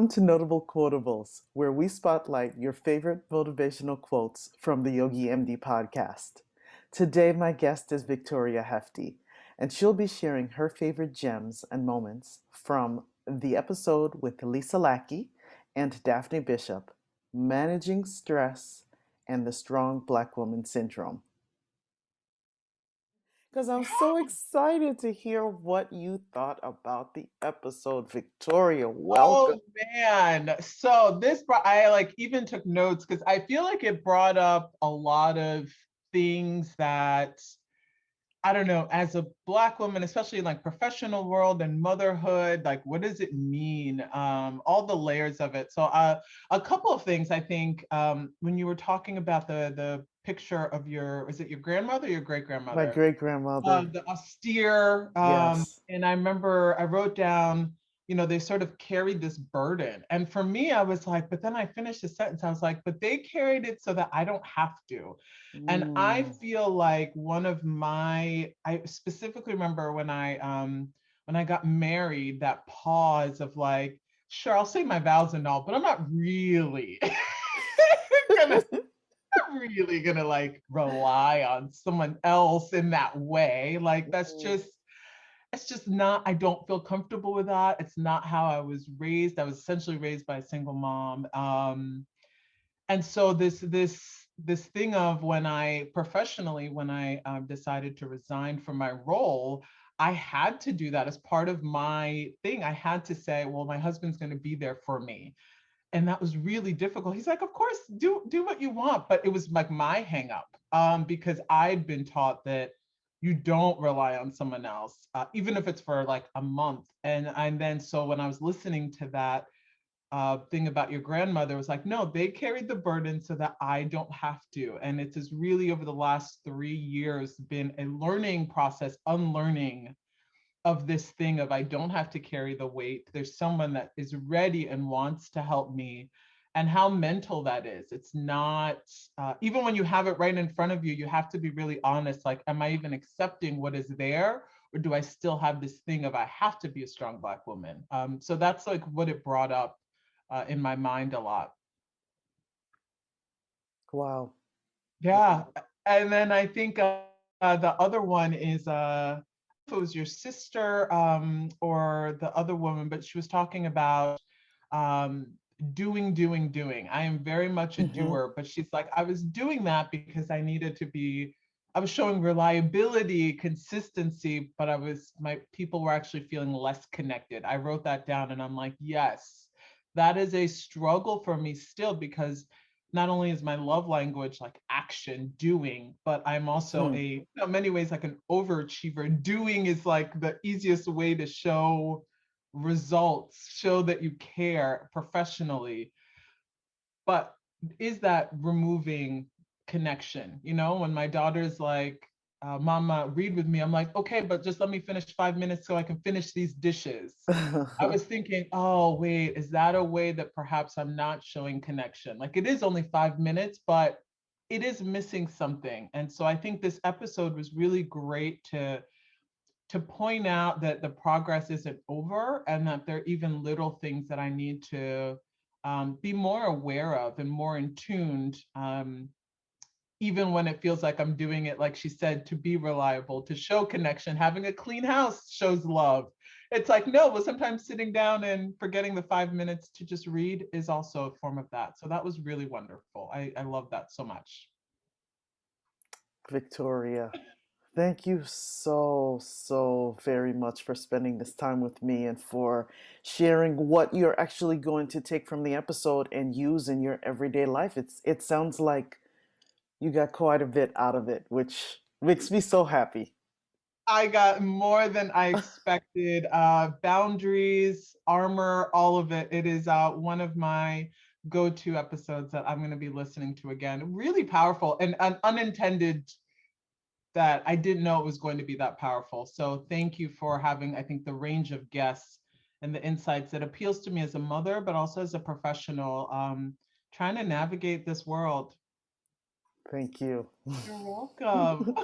Welcome to Notable Quotables, where we spotlight your favorite motivational quotes from the Yogi MD podcast. Today, my guest is Victoria Hefty, and she'll be sharing her favorite gems and moments from the episode with Lisa Lackey and Daphne Bishop, Managing Stress and the Strong Black Woman Syndrome. Because I'm so excited to hear what you thought about the episode, Victoria. Welcome. Oh man. So I like even took notes because I feel like it brought up a lot of things that I don't know, as a Black woman, especially in like professional world and motherhood, like what does it mean? All the layers of it. So a couple of things I think when you were talking about the picture of is it your grandmother or your great My grandmother? great grandmother. The austere, Yes. and I remember I wrote down, they sort of carried this burden. And for me, I was like, but then I finished the sentence. I was like, but they carried it so that I don't have to. And I Mm. feel like I specifically remember when I got married, that pause of like, sure, I'll say my vows and all, but I'm not really gonna really gonna like rely on someone else in that way. Like Mm. it's just not, I don't feel comfortable with that. It's not how I was raised. I was essentially raised by a single mom. And so this thing of when I professionally, when I decided to resign from my role, I had to do that as part of my thing. I had to say, well, my husband's going to be there for me, and that was really difficult. He's like, of course, do what you want, but it was like my hang up, because I'd been taught that you don't rely on someone else, even if it's for like a month. And then so when I was listening to that thing about your grandmother, it was like, no, they carried the burden so that I don't have to. And it has really over the last 3 years been a learning process, unlearning of this thing of I don't have to carry the weight. There's someone that is ready and wants to help me. And how mental that is. It's not, even when you have it right in front of you, you have to be really honest. Like, am I even accepting what is there? Or do I still have this thing of I have to be a strong Black woman? So that's like what it brought up in my mind a lot. Wow. Yeah. And then I think the other one is if it was your sister or the other woman, but she was talking about um, doing. I am very much a Hmm. doer, but she's like, I was doing that because I was showing reliability, consistency, but my people were actually feeling less connected. I wrote that down and I'm like, yes, that is a struggle for me still because not only is my love language like action, doing, but I'm also Hmm. in many ways like an overachiever. Doing is like the easiest way to show results, show that you care professionally. But is that removing connection? When my daughter's like, Mama, read with me, I'm like, okay, but just let me finish 5 minutes so I can finish these dishes. I was thinking, oh, wait, is that a way that perhaps I'm not showing connection? Like it is only 5 minutes, but it is missing something. And so I think this episode was really great to point out that the progress isn't over and that there are even little things that I need to be more aware of and more in tuned, even when it feels like I'm doing it, like she said, to be reliable, to show connection. Having a clean house shows love. It's like, no, but sometimes sitting down and forgetting the 5 minutes to just read is also a form of that. So that was really wonderful. I love that so much. Victoria, thank you so very much for spending this time with me and for sharing what you're actually going to take from the episode and use in your everyday life. It sounds like you got quite a bit out of it, which makes me so happy. I got more than I expected. Boundaries, armor, all of it. It is one of my go-to episodes that I'm going to be listening to again. Really powerful and unintended that I didn't know it was going to be that powerful. So thank you for having, I think, the range of guests and the insights that appeals to me as a mother, but also as a professional, trying to navigate this world. Thank you. You're welcome.